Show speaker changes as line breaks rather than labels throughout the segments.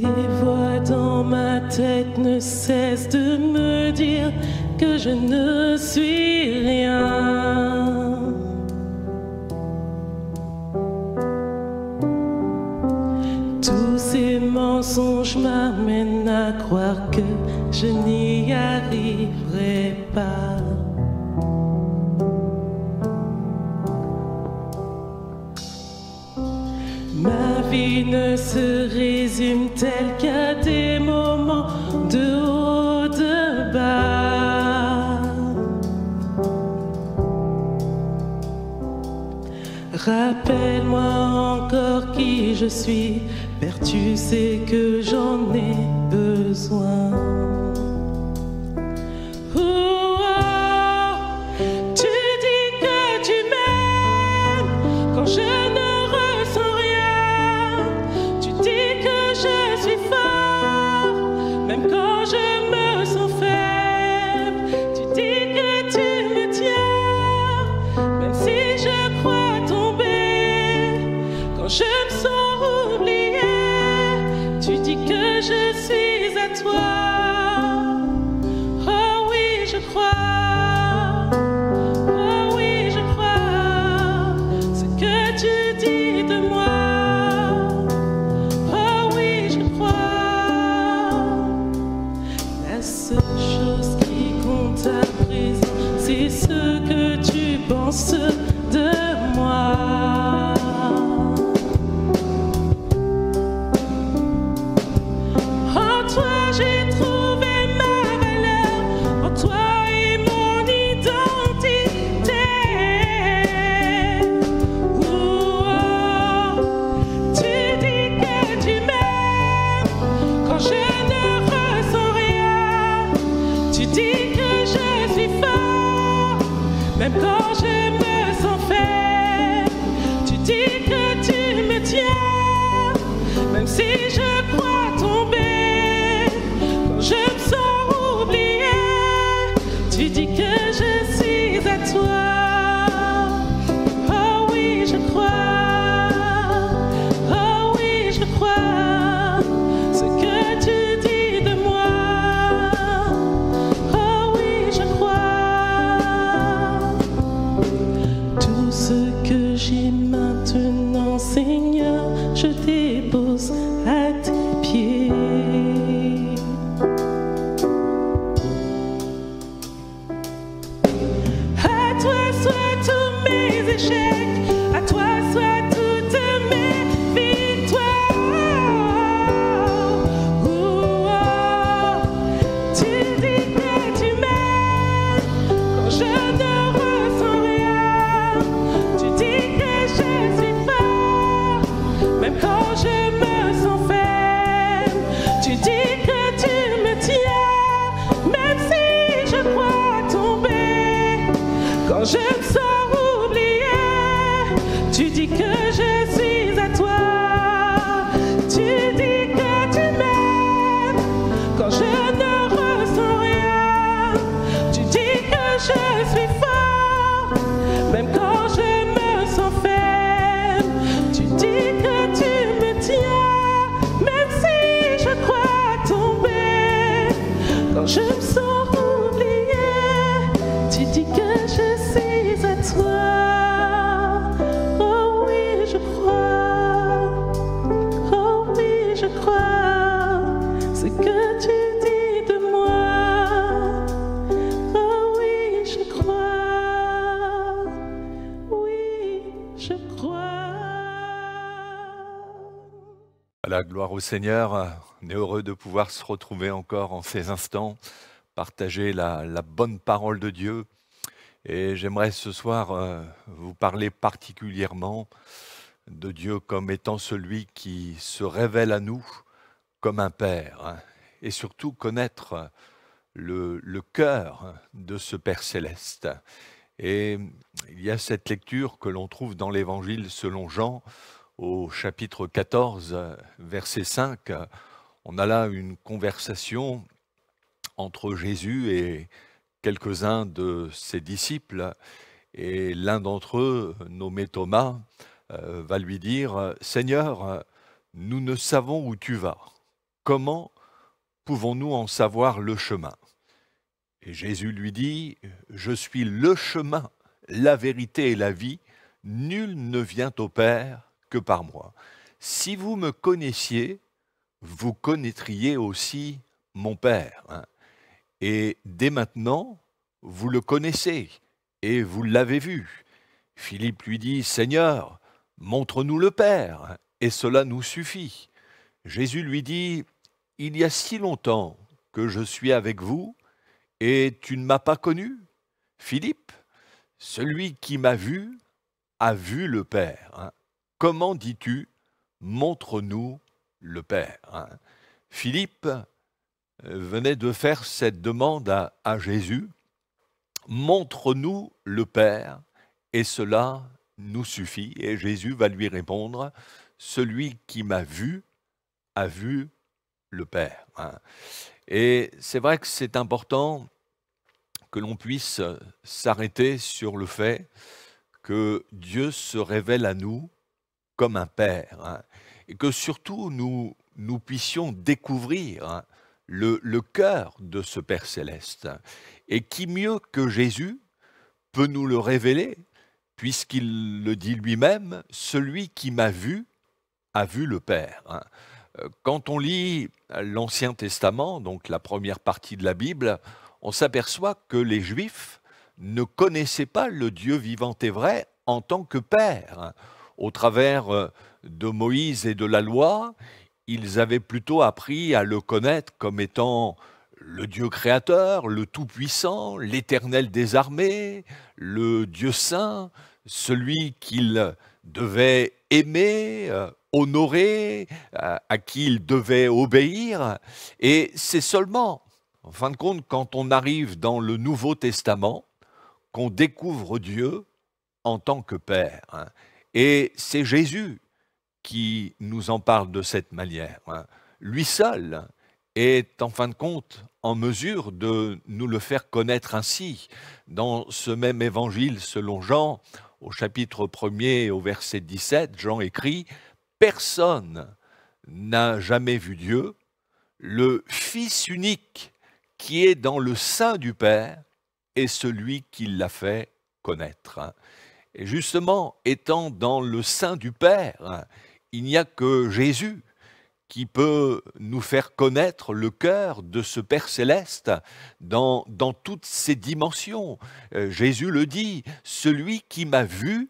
Des voix dans ma tête ne cessent de me dire que je ne suis rien. Tous ces mensonges m'amènent à croire que je n'y arriverai pas. Ma vie ne se résume-t-elle qu'à des moments de haut, de bas? Rappelle-moi encore qui je suis, Père, tu sais que j'en ai besoin. Tu dis que tu m'aimes quand je ne ressens rien. Tu dis que je suis fort, même quand je me sens faible. Tu dis que tu me tiens, même si je crois tomber. Quand je me sens oubliée, tu dis que je suis à toi. Oh oui, je crois. Oh oui, je crois ce que tu dis de moi. Oh oui, je crois. La seule chose qui compte à présent, c'est ce que tu penses de moi. En toi j'ai trouvé ma valeur, en toi est mon identité. Tu dis que tu m'aimes quand je ne ressens rien. Tu dis que je suis fort, même quand je me sens faible. Tu dis que tu me tiens, même si je crois tomber. Quand je me sens oubliée, tu dis que je suis à toi. Oh oui, je crois. Oh oui, je crois ce que tu dis de moi. Oh oui, je crois. Tout ce que j'ai maintenant, Seigneur, je dépose à tes pieds. À toi soient tous mes échecs, à toi soient toutes mes victoires. Tu dis que tu m'aimes quand je ne ressens rien. Tu dis que je suis fort, même quand je me sens faible. Tu dis que tu me tiens, même si je crois tomber. Quand je me sens oubliée, tu dis que je suis à toi. Tu dis que tu m'aimes quand je ne ressens rien. Tu dis que je suis fort, même quand je me sens faible. Tu dis que tu me tiens, même si je crois tomber. Quand je me sens oubliée, tu dis que je suis à toi. Oh oui, je crois. Oh oui, je crois ce que tu dis de moi. Oh oui, je crois. Oui, je crois.
Voilà, gloire au Seigneur. On est heureux de pouvoir se retrouver encore en ces instants, partager la bonne parole de Dieu. Et j'aimerais ce soir vous parler particulièrement de Dieu comme étant celui qui se révèle à nous comme un Père, hein, et surtout connaître le cœur de ce Père céleste. Et il y a cette lecture que l'on trouve dans l'Évangile selon Jean, au chapitre 14, verset 5. On a là une conversation entre Jésus et quelques-uns de ses disciples. Et l'un d'entre eux, nommé Thomas, va lui dire « Seigneur, nous ne savons où tu vas. comment pouvons-nous en savoir le chemin? Et Jésus lui dit, je suis le chemin, la vérité et la vie, nul ne vient au Père que par moi. Si vous me connaissiez, vous connaîtriez aussi mon Père. Hein. Et dès maintenant, vous le connaissez et vous l'avez vu. Philippe lui dit, Seigneur, montre-nous le Père, et cela nous suffit. Jésus lui dit, il y a si longtemps que je suis avec vous, et tu ne m'as pas connu, Philippe? Celui qui m'a vu a vu le Père. Hein. Comment dis-tu, montre-nous le Père? Hein. Philippe venait de faire cette demande à Jésus, montre-nous le Père, et cela nous suffit. Et Jésus va lui répondre, celui qui m'a vu a vu le Père. Hein. Et c'est vrai que c'est important que l'on puisse s'arrêter sur le fait que Dieu se révèle à nous comme un Père, hein, et que surtout nous puissions découvrir hein, le cœur de ce Père céleste. Et qui mieux que Jésus peut nous le révéler, puisqu'il le dit lui-même, celui qui m'a vu a vu le Père. Hein. Quand on lit l'Ancien Testament, donc la première partie de la Bible, on s'aperçoit que les Juifs ne connaissaient pas le Dieu vivant et vrai en tant que Père. Au travers de Moïse et de la loi, ils avaient plutôt appris à le connaître comme étant le Dieu créateur, le Tout-Puissant, l'Éternel des armées, le Dieu saint, celui qu'ils devaient aimer, honorer, à qui ils devaient obéir. Et c'est seulement, en fin de compte, quand on arrive dans le Nouveau Testament, qu'on découvre Dieu en tant que Père. Hein. Et c'est Jésus qui nous en parle de cette manière. Hein. Lui seul est en fin de compte en mesure de nous le faire connaître ainsi. Dans ce même évangile selon Jean, au chapitre 1er au verset 17, Jean écrit « Personne n'a jamais vu Dieu, le Fils unique qui est dans le sein du Père est celui qui l'a fait connaître. » Et justement, étant dans le sein du Père, il n'y a que Jésus qui peut nous faire connaître le cœur de ce Père céleste dans toutes ses dimensions. Jésus le dit, celui qui m'a vu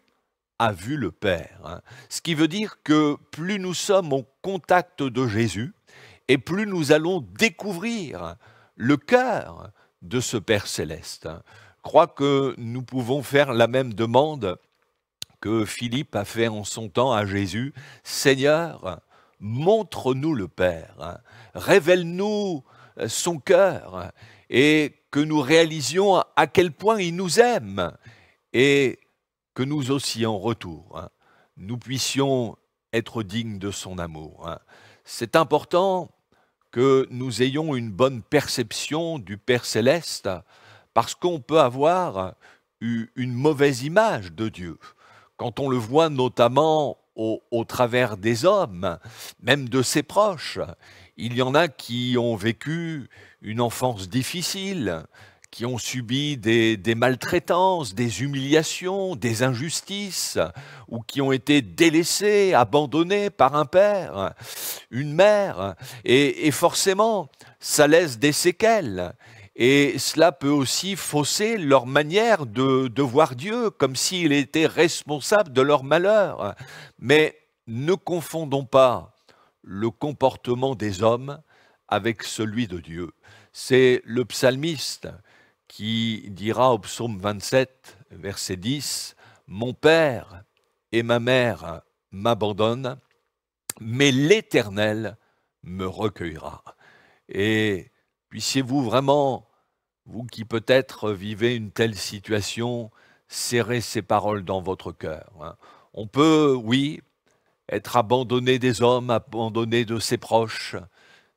a vu le Père. Ce qui veut dire que plus nous sommes au contact de Jésus, et plus nous allons découvrir le cœur de ce Père céleste. Je crois que nous pouvons faire la même demande que Philippe a fait en son temps à Jésus. Seigneur, montre-nous le Père, révèle-nous son cœur, et que nous réalisions à quel point il nous aime, et que nous aussi en retour, nous puissions être dignes de son amour. C'est important que nous ayons une bonne perception du Père céleste, parce qu'on peut avoir une mauvaise image de Dieu. Quand on le voit notamment au travers des hommes, même de ses proches, il y en a qui ont vécu une enfance difficile, qui ont subi des maltraitances, des humiliations, des injustices, ou qui ont été délaissés, abandonnés par un père, une mère, et forcément, ça laisse des séquelles. Et cela peut aussi fausser leur manière de voir Dieu, comme s'il était responsable de leur malheur. Mais ne confondons pas le comportement des hommes avec celui de Dieu. C'est le psalmiste qui dira au psaume 27, verset 10, « Mon père et ma mère m'abandonnent, mais l'Éternel me recueillera. » Et puissiez-vous vraiment, vous qui peut-être vivez une telle situation, serrer ces paroles dans votre cœur. On peut, oui, être abandonné des hommes, abandonné de ses proches,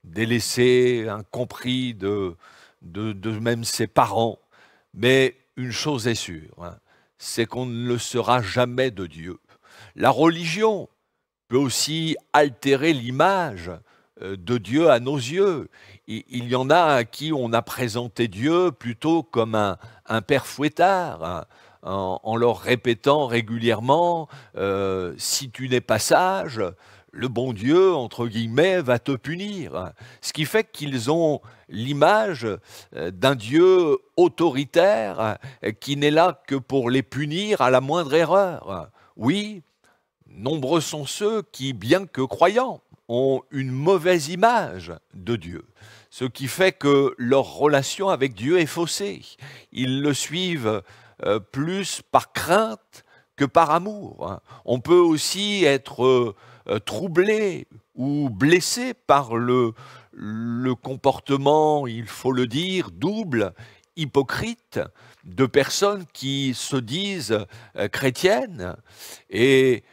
délaissé, incompris de même ses parents, mais une chose est sûre, c'est qu'on ne le sera jamais de Dieu. La religion peut aussi altérer l'image de Dieu à nos yeux. Il y en a à qui on a présenté Dieu plutôt comme un père fouettard, en leur répétant régulièrement si tu n'es pas sage, le bon Dieu, entre guillemets, va te punir. Ce qui fait qu'ils ont l'image d'un Dieu autoritaire qui n'est là que pour les punir à la moindre erreur. Oui, nombreux sont ceux qui, bien que croyants, ont une mauvaise image de Dieu, ce qui fait que leur relation avec Dieu est faussée. Ils le suivent plus par crainte que par amour. On peut aussi être troublé ou blessé par le comportement, il faut le dire, double, hypocrite de personnes qui se disent chrétiennes et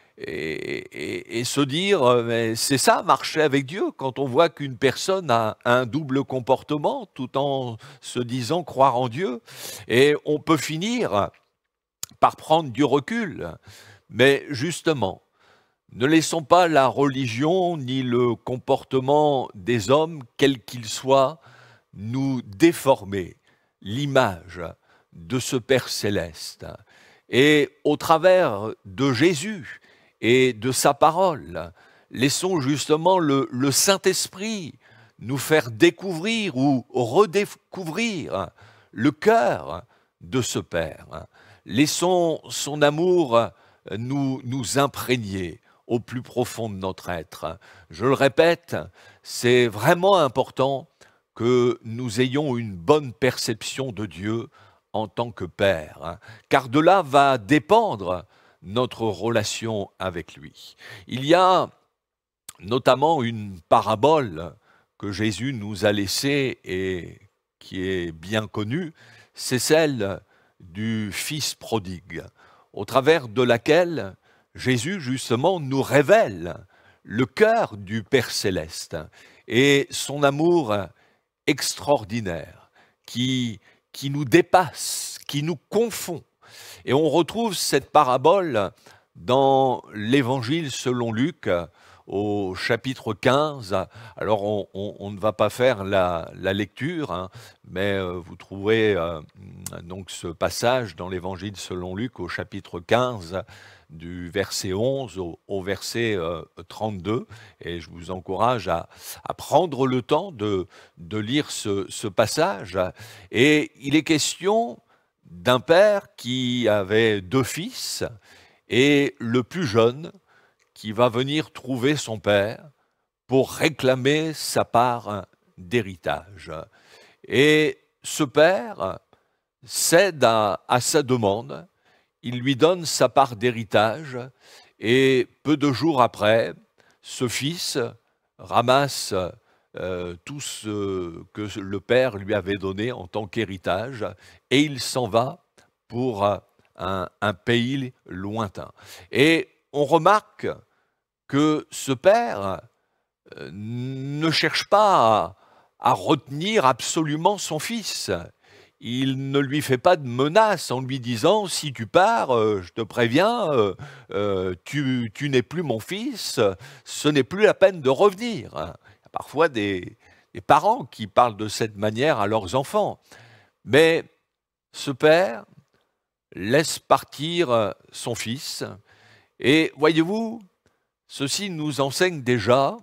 se dire, mais c'est ça, marcher avec Dieu, quand on voit qu'une personne a un double comportement tout en se disant croire en Dieu. Et on peut finir par prendre du recul. Mais justement, ne laissons pas la religion ni le comportement des hommes, quels qu'ils soient, nous déformer l'image de ce Père céleste. Et au travers de Jésus et de sa parole, laissons justement le Saint-Esprit nous faire découvrir ou redécouvrir le cœur de ce Père. Laissons son amour nous imprégner au plus profond de notre être. Je le répète, c'est vraiment important que nous ayons une bonne perception de Dieu en tant que Père, car de là va dépendre notre relation avec lui. Il y a notamment une parabole que Jésus nous a laissée et qui est bien connue, c'est celle du Fils prodigue, au travers de laquelle Jésus, justement, nous révèle le cœur du Père céleste et son amour extraordinaire qui nous dépasse, qui nous confond. Et on retrouve cette parabole dans l'Évangile selon Luc, au chapitre 15. Alors, on ne va pas faire la lecture, mais vous trouverez donc ce passage dans l'Évangile selon Luc, au chapitre 15, du verset 11 au verset 32. Et je vous encourage à prendre le temps de lire ce passage. Et il est question d'un père qui avait 2 fils, et le plus jeune qui va venir trouver son père pour réclamer sa part d'héritage. Et ce père cède à sa demande, il lui donne sa part d'héritage, et peu de jours après, ce fils ramasse tout ce que le père lui avait donné en tant qu'héritage, et il s'en va pour un pays lointain. Et on remarque que ce père ne cherche pas à retenir absolument son fils. Il ne lui fait pas de menace en lui disant « si tu pars, je te préviens, tu n'es plus mon fils, ce n'est plus la peine de revenir ». Il y a parfois des parents qui parlent de cette manière à leurs enfants. Mais ce père laisse partir son fils. Et voyez-vous, ceci nous enseigne déjà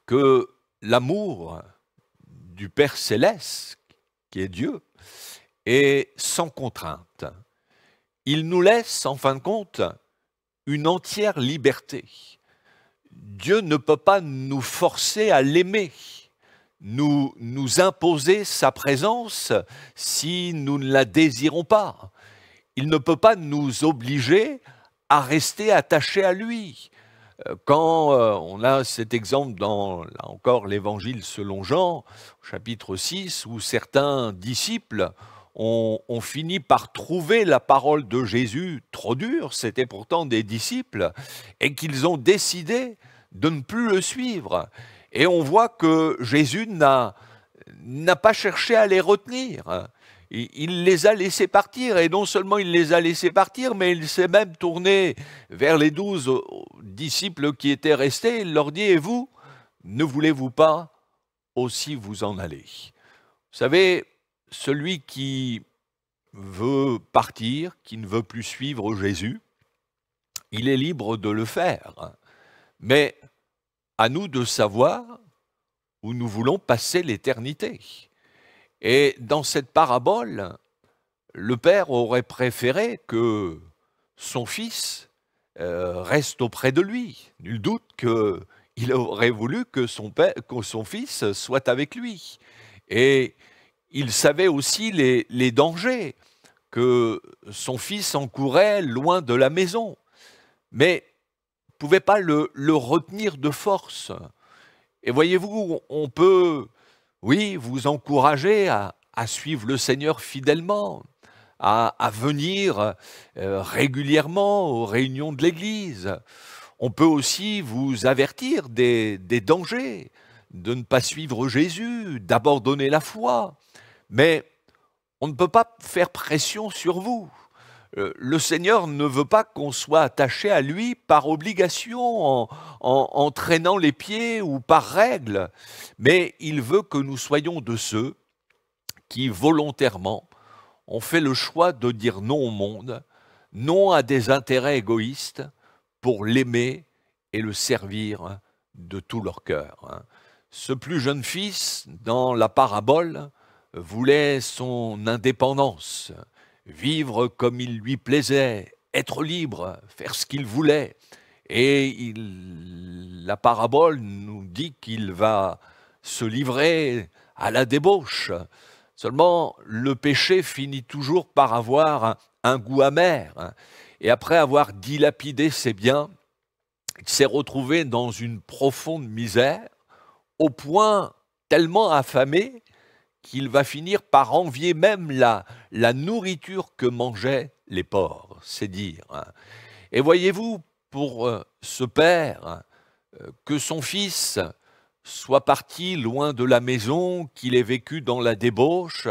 que l'amour du Père céleste, qui est Dieu, est sans contrainte. Il nous laisse, en fin de compte, une entière liberté. Dieu ne peut pas nous forcer à l'aimer, nous imposer sa présence si nous ne la désirons pas. Il ne peut pas nous obliger à rester attachés à lui. Quand on a cet exemple dans, là encore, l'Évangile selon Jean, chapitre 6, où certains disciples ont fini par trouver la parole de Jésus trop dure, c'était pourtant des disciples, et qu'ils ont décidé de ne plus le suivre. Et on voit que Jésus n'a pas cherché à les retenir. Il les a laissés partir, et non seulement il les a laissés partir, mais il s'est même tourné vers les 12 disciples qui étaient restés. Il leur dit « Et vous, ne voulez-vous pas aussi vous en aller? Vous savez, celui qui veut partir, qui ne veut plus suivre Jésus, il est libre de le faire. Mais à nous de savoir où nous voulons passer l'éternité. Et dans cette parabole, le père aurait préféré que son fils reste auprès de lui. Nul doute qu'il aurait voulu que son fils soit avec lui. Et il savait aussi les dangers que son fils encourait loin de la maison, mais ne pouvait pas le retenir de force. Et voyez-vous, on peut, oui, vous encourager à suivre le Seigneur fidèlement, à venir régulièrement aux réunions de l'Église. On peut aussi vous avertir des dangers, de ne pas suivre Jésus, d'abandonner la foi. Mais on ne peut pas faire pression sur vous. Le Seigneur ne veut pas qu'on soit attaché à lui par obligation, en traînant les pieds ou par règle, mais il veut que nous soyons de ceux qui volontairement ont fait le choix de dire non au monde, non à des intérêts égoïstes, pour l'aimer et le servir de tout leur cœur. Ce plus jeune fils, dans la parabole, voulait son indépendance, vivre comme il lui plaisait, être libre, faire ce qu'il voulait. Et la parabole nous dit qu'il va se livrer à la débauche. Seulement, le péché finit toujours par avoir un goût amer. Et après avoir dilapidé ses biens, il s'est retrouvé dans une profonde misère, au point tellement affamé qu'il va finir par envier même la nourriture que mangeaient les porcs, c'est dire. Et voyez-vous, pour ce père, que son fils soit parti loin de la maison, qu'il ait vécu dans la débauche,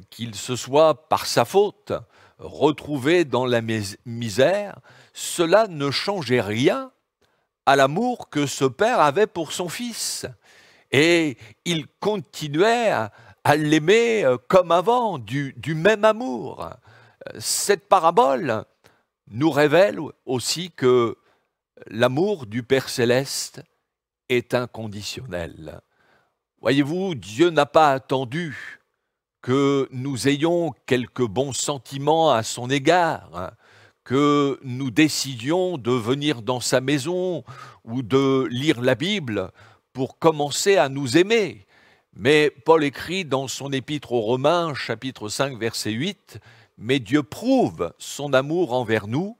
qu'il se soit, par sa faute, retrouvé dans la misère, cela ne changeait rien à l'amour que ce père avait pour son fils. Et il continuait à l'aimer comme avant, du même amour. Cette parabole nous révèle aussi que l'amour du Père Céleste est inconditionnel. Voyez-vous, Dieu n'a pas attendu que nous ayons quelques bons sentiments à son égard, que nous décidions de venir dans sa maison ou de lire la Bible pour commencer à nous aimer. Mais Paul écrit dans son épître aux Romains, chapitre 5, verset 8, « Mais Dieu prouve son amour envers nous,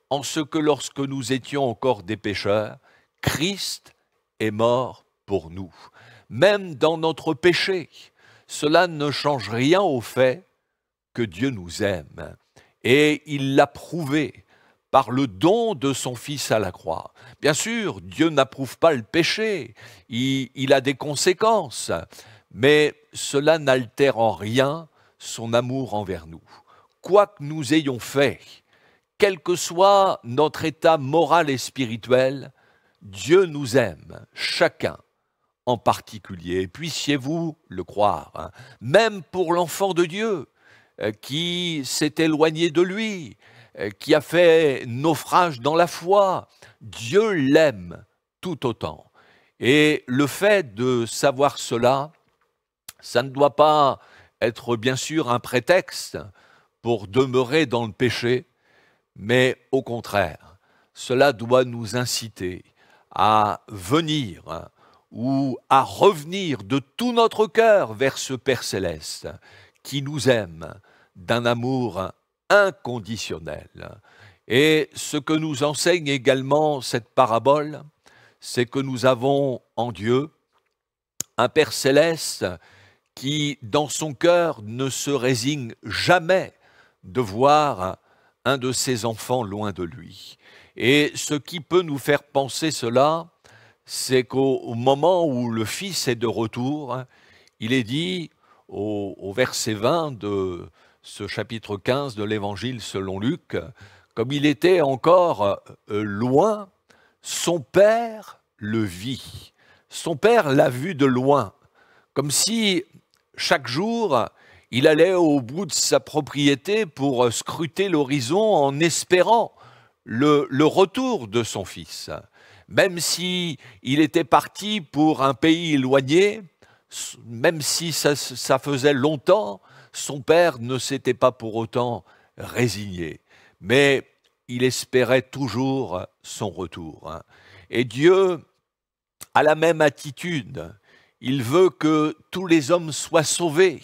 en ce que lorsque nous étions encore des pécheurs, Christ est mort pour nous. » Même dans notre péché, cela ne change rien au fait que Dieu nous aime. Et il l'a prouvé par le don de son Fils à la croix. Bien sûr, Dieu n'approuve pas le péché, il a des conséquences, mais cela n'altère en rien son amour envers nous. Quoi que nous ayons fait, quel que soit notre état moral et spirituel, Dieu nous aime, chacun en particulier. Et puissiez-vous le croire, même pour l'enfant de Dieu qui s'est éloigné de lui, qui a fait naufrage dans la foi, Dieu l'aime tout autant. Et le fait de savoir cela, ça ne doit pas être bien sûr un prétexte pour demeurer dans le péché, mais au contraire, cela doit nous inciter à venir ou à revenir de tout notre cœur vers ce Père Céleste qui nous aime d'un amour inconditionnel. Et ce que nous enseigne également cette parabole, c'est que nous avons en Dieu un Père Céleste qui, dans son cœur, ne se résigne jamais de voir un de ses enfants loin de lui. Et ce qui peut nous faire penser cela, c'est qu'au moment où le Fils est de retour, il est dit au verset 20 de ce chapitre 15 de l'Évangile selon Luc, comme il était encore loin, son Père le vit. Son père l'a vu de loin, comme si chaque jour, il allait au bout de sa propriété pour scruter l'horizon en espérant le retour de son fils. Même si il était parti pour un pays éloigné, même si ça faisait longtemps, son père ne s'était pas pour autant résigné. Mais il espérait toujours son retour. Et Dieu a la même attitude. Il veut que tous les hommes soient sauvés.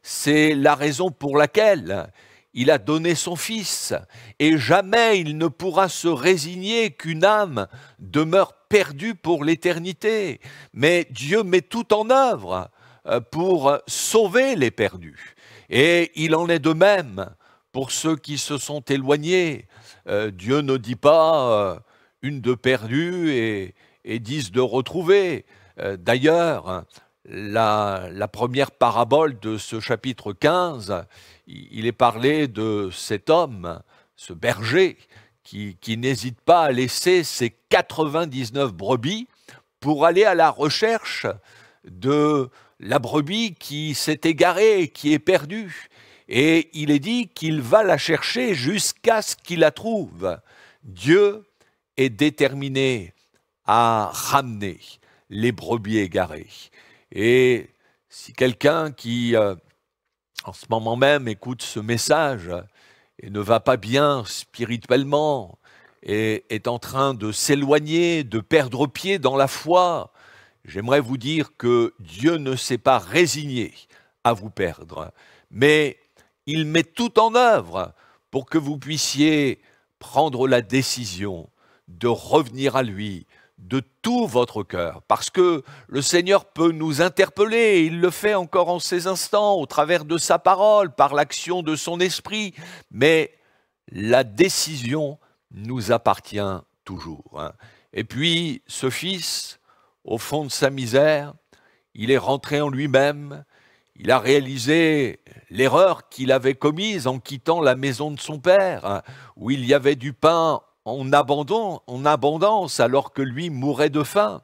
C'est la raison pour laquelle il a donné son Fils. Et jamais il ne pourra se résigner qu'une âme demeure perdue pour l'éternité. Mais Dieu met tout en œuvre pour sauver les perdus. Et il en est de même pour ceux qui se sont éloignés. Dieu ne dit pas une de perdue et 10 de retrouvés. D'ailleurs, la première parabole de ce chapitre 15, il est parlé de cet homme, ce berger, qui n'hésite pas à laisser ses 99 brebis pour aller à la recherche de la brebis qui s'est égarée, qui est perdue. Et il est dit qu'il va la chercher jusqu'à ce qu'il la trouve. Dieu est déterminé à ramener les brebis égarées. Et si quelqu'un qui, en ce moment même, écoute ce message et ne va pas bien spirituellement et est en train de s'éloigner, de perdre pied dans la foi, j'aimerais vous dire que Dieu ne s'est pas résigné à vous perdre, mais il met tout en œuvre pour que vous puissiez prendre la décision de revenir à lui de tout votre cœur, parce que le Seigneur peut nous interpeller, et il le fait encore en ces instants, au travers de sa parole, par l'action de son esprit, mais la décision nous appartient toujours. Et puis, ce fils, au fond de sa misère, il est rentré en lui-même, il a réalisé l'erreur qu'il avait commise en quittant la maison de son père, où il y avait du pain en abondance, alors que lui mourait de faim.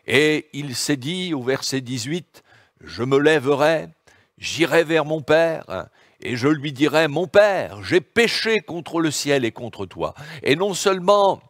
Et il s'est dit au verset 18, « Je me lèverai, j'irai vers mon père, et je lui dirai, mon père, j'ai péché contre le ciel et contre toi. » Et non seulement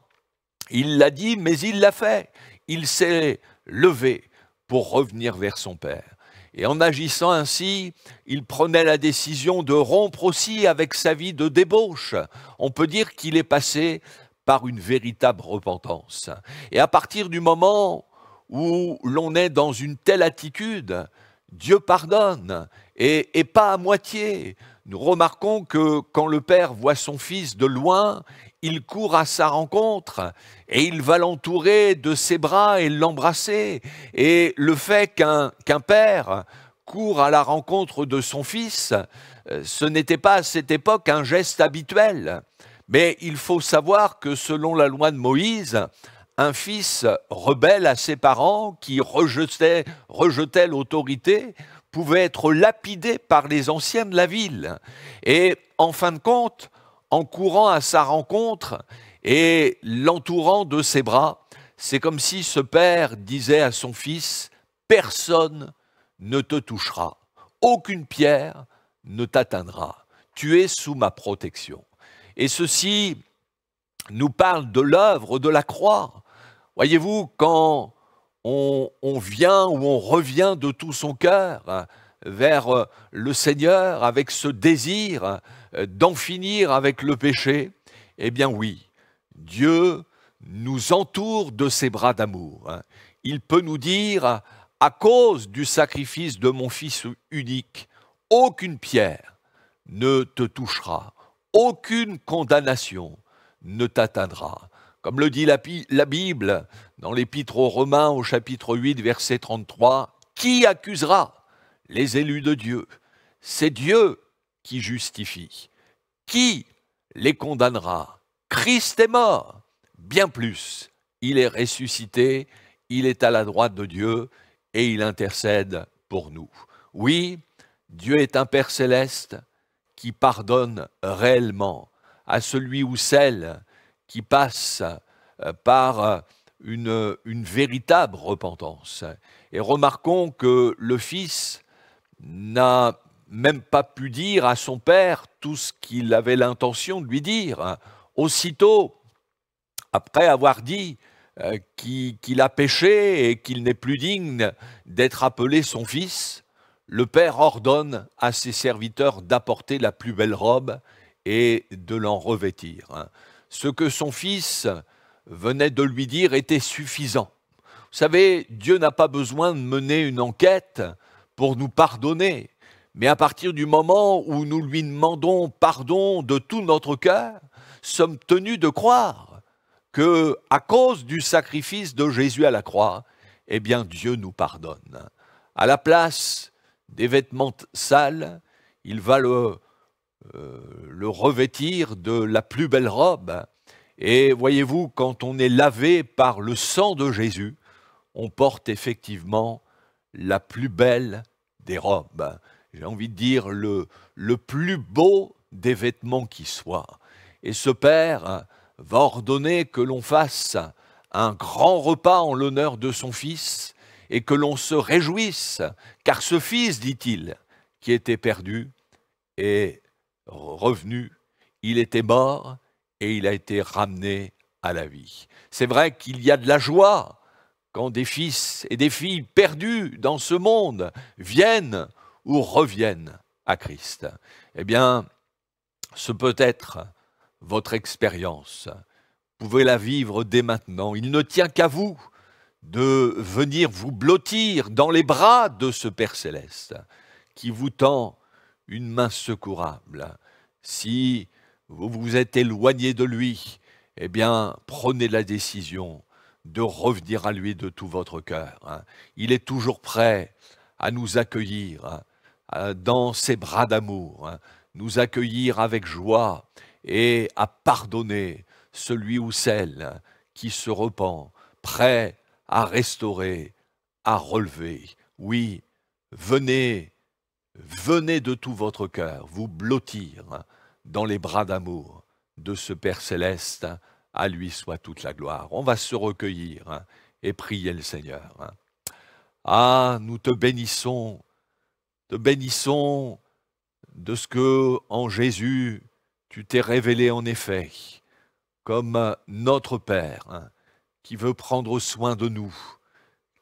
il l'a dit, mais il l'a fait. Il s'est levé pour revenir vers son père. Et en agissant ainsi, il prenait la décision de rompre aussi avec sa vie de débauche. On peut dire qu'il est passé par une véritable repentance. Et à partir du moment où l'on est dans une telle attitude, Dieu pardonne, et pas à moitié. Nous remarquons que quand le père voit son fils de loin, il court à sa rencontre et il va l'entourer de ses bras et l'embrasser. Et le fait qu'un père court à la rencontre de son fils, ce n'était pas à cette époque un geste habituel. Mais il faut savoir que selon la loi de Moïse, un fils rebelle à ses parents qui rejetait l'autorité pouvait être lapidé par les anciens de la ville. Et en fin de compte, en courant à sa rencontre et l'entourant de ses bras, c'est comme si ce père disait à son fils, « Personne ne te touchera, aucune pierre ne t'atteindra, tu es sous ma protection. » Et ceci nous parle de l'œuvre de la croix. Voyez-vous, quand on vient ou on revient de tout son cœur vers le Seigneur avec ce désir d'en finir avec le péché, eh bien oui, Dieu nous entoure de ses bras d'amour. Il peut nous dire, à cause du sacrifice de mon Fils unique, aucune pierre ne te touchera. Aucune condamnation ne t'atteindra. Comme le dit la Bible dans l'Épître aux Romains au chapitre 8, verset 33, « Qui accusera les élus de Dieu? C'est Dieu qui justifie. Qui les condamnera? Christ est mort. Bien plus, il est ressuscité, il est à la droite de Dieu et il intercède pour nous. » Oui, Dieu est un Père céleste qui pardonne réellement à celui ou celle qui passe par une véritable repentance. Et remarquons que le Fils n'a même pas pu dire à son Père tout ce qu'il avait l'intention de lui dire. Aussitôt, après avoir dit qu'il a péché et qu'il n'est plus digne d'être appelé son fils, le Père ordonne à ses serviteurs d'apporter la plus belle robe et de l'en revêtir. Ce que son fils venait de lui dire était suffisant. Vous savez, Dieu n'a pas besoin de mener une enquête pour nous pardonner. Mais à partir du moment où nous lui demandons pardon de tout notre cœur, sommes tenus de croire que, à cause du sacrifice de Jésus à la croix, eh bien Dieu nous pardonne. À la place des vêtements sales, il va le revêtir de la plus belle robe. Et voyez-vous, quand on est lavé par le sang de Jésus, on porte effectivement la plus belle des robes. J'ai envie de dire le plus beau des vêtements qui soit. Et ce Père va ordonner que l'on fasse un grand repas en l'honneur de son Fils et que l'on se réjouisse, car ce Fils, dit-il, qui était perdu, est revenu, il était mort et il a été ramené à la vie. C'est vrai qu'il y a de la joie quand des fils et des filles perdus dans ce monde viennent ou reviennent à Christ. Eh bien, ce peut être votre expérience. Vous pouvez la vivre dès maintenant. Il ne tient qu'à vous de venir vous blottir dans les bras de ce Père céleste qui vous tend une main secourable. Si vous vous êtes éloigné de lui, eh bien, prenez la décision de revenir à lui de tout votre cœur. Il est toujours prêt à nous accueillir dans ses bras d'amour, nous accueillir avec joie et à pardonner celui ou celle qui se repent, prêt à restaurer, à relever. Oui, venez de tout votre cœur vous blottir dans les bras d'amour de ce Père céleste. À lui soit toute la gloire. On va se recueillir et prier le Seigneur. Ah, nous te bénissons de ce que en Jésus tu t'es révélé en effet comme notre Père qui veut prendre soin de nous,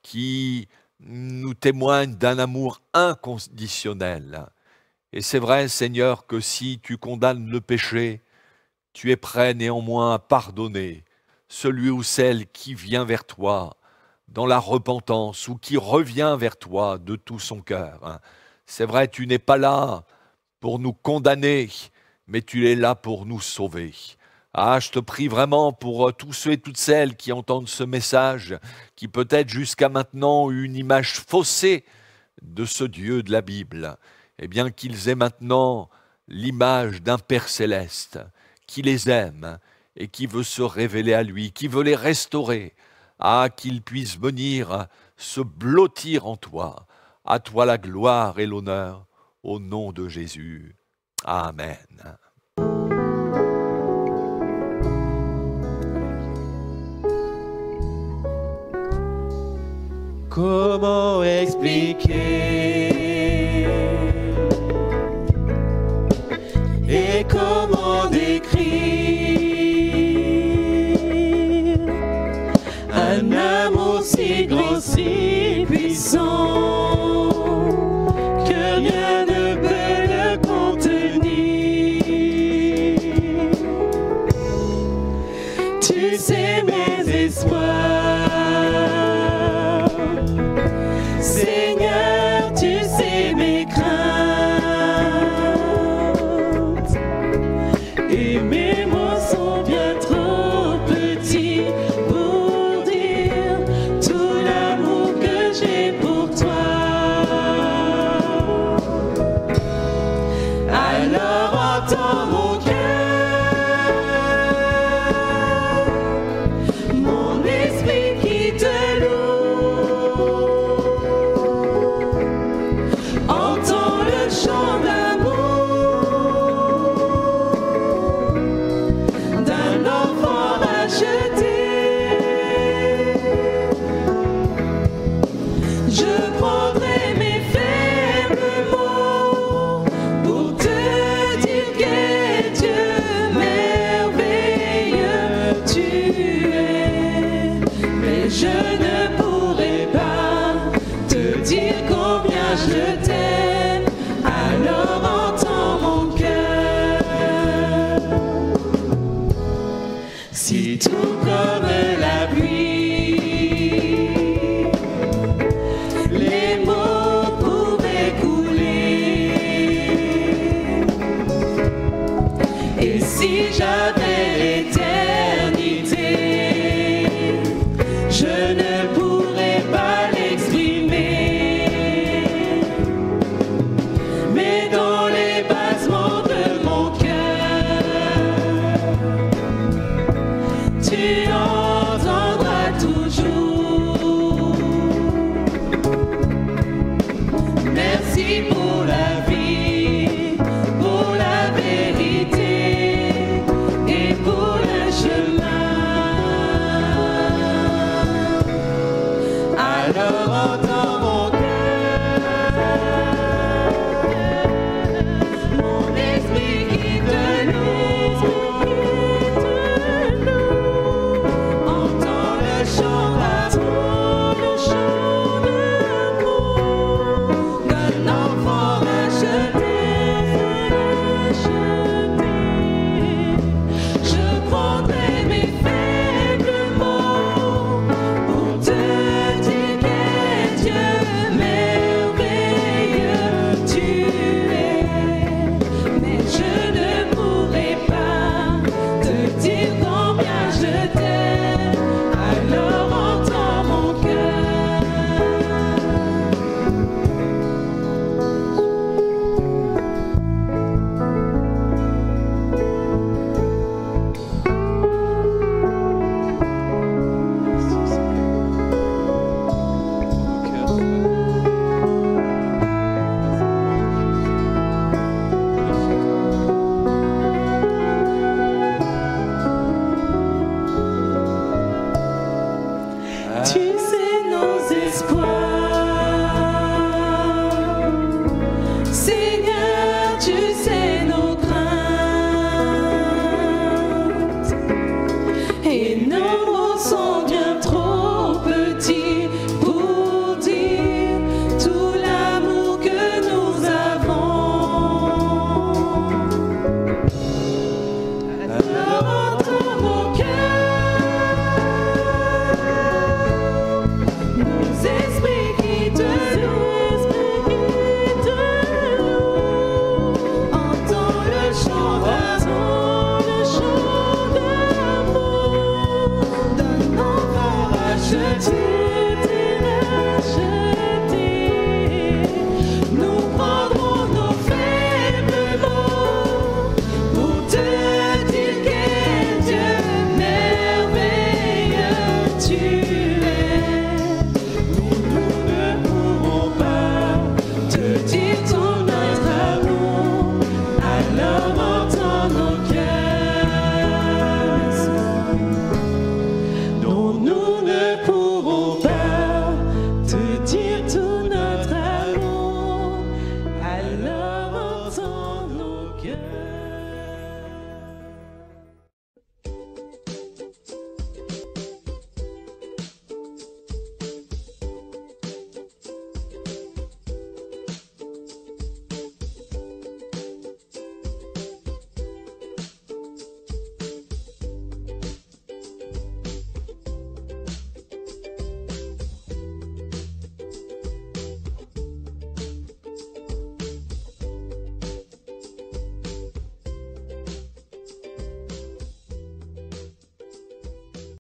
qui nous témoigne d'un amour inconditionnel. Et c'est vrai, Seigneur, que si tu condamnes le péché, tu es prêt néanmoins à pardonner celui ou celle qui vient vers toi dans la repentance ou qui revient vers toi de tout son cœur. C'est vrai, tu n'es pas là pour nous condamner, mais tu es là pour nous sauver. Ah, je te prie vraiment pour tous ceux et toutes celles qui entendent ce message, qui peut-être jusqu'à maintenant ont eu une image faussée de ce Dieu de la Bible, eh bien qu'ils aient maintenant l'image d'un Père céleste qui les aime et qui veut se révéler à lui, qui veut les restaurer, qu'ils puissent venir se blottir en toi. À toi la gloire et l'honneur, au nom de Jésus. Amen.
Comment expliquer et comment décrire un amour si grand, si puissant que rien ne peut le contenir. Tu sais mes espoirs, Seigneur, tu sais mes craintes, et mes mots sont bien trop petits pour dire tout l'amour que j'ai pour toi. Alors entends mon cœur, mon esprit qui te loue. Entends le chant d'amour d'un enfant racheté. tout comme la pluie. Les mots pouvaient couler. Et si j'avais